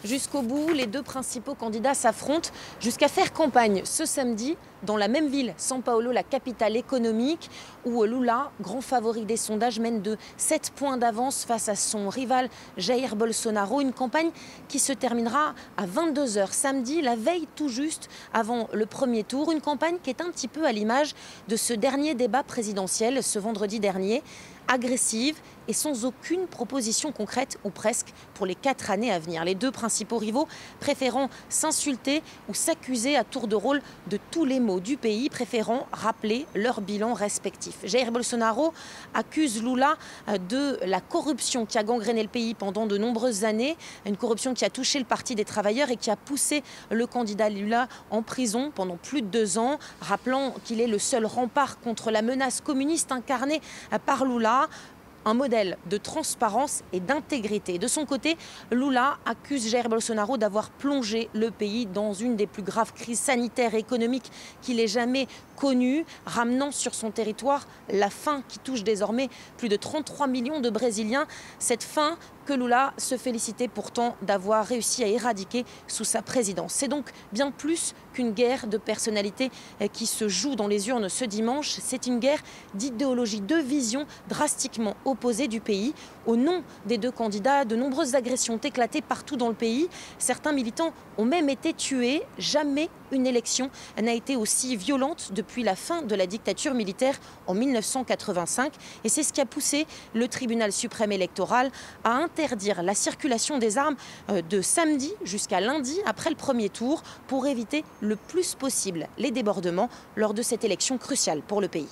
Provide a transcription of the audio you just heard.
Jusqu'au bout, les deux principaux candidats s'affrontent jusqu'à faire campagne ce samedi dans la même ville, São Paulo, la capitale économique, où Lula, grand favori des sondages, mène de 7 points d'avance face à son rival Jair Bolsonaro. Une campagne qui se terminera à 22 h samedi, la veille tout juste avant le premier tour. Une campagne qui est un petit peu à l'image de ce dernier débat présidentiel, ce vendredi dernier, agressive et sans aucune proposition concrète, ou presque, pour les 4 années à venir. Les deux principaux rivaux préférant s'insulter ou s'accuser à tour de rôle de tous les maux du pays, préférant rappeler leur bilan respectif. Jair Bolsonaro accuse Lula de la corruption qui a gangréné le pays pendant de nombreuses années, une corruption qui a touché le Parti des travailleurs et qui a poussé le candidat Lula en prison pendant plus de 2 ans, rappelant qu'il est le seul rempart contre la menace communiste incarnée par Lula. Un modèle de transparence et d'intégrité. De son côté, Lula accuse Jair Bolsonaro d'avoir plongé le pays dans une des plus graves crises sanitaires et économiques qu'il ait jamais connues, ramenant sur son territoire la faim qui touche désormais plus de 33 millions de Brésiliens. Cette faim que Lula se félicitait pourtant d'avoir réussi à éradiquer sous sa présidence. C'est donc bien plus qu'une guerre de personnalités qui se joue dans les urnes ce dimanche. C'est une guerre d'idéologie, de vision drastiquement opposées du pays. Au nom des deux candidats, de nombreuses agressions ont éclaté partout dans le pays. Certains militants ont même été tués. Jamais une élection n'a été aussi violente depuis la fin de la dictature militaire en 1985. Et c'est ce qui a poussé le tribunal suprême électoral à interdire la circulation des armes de samedi jusqu'à lundi après le premier tour pour éviter le plus possible les débordements lors de cette élection cruciale pour le pays.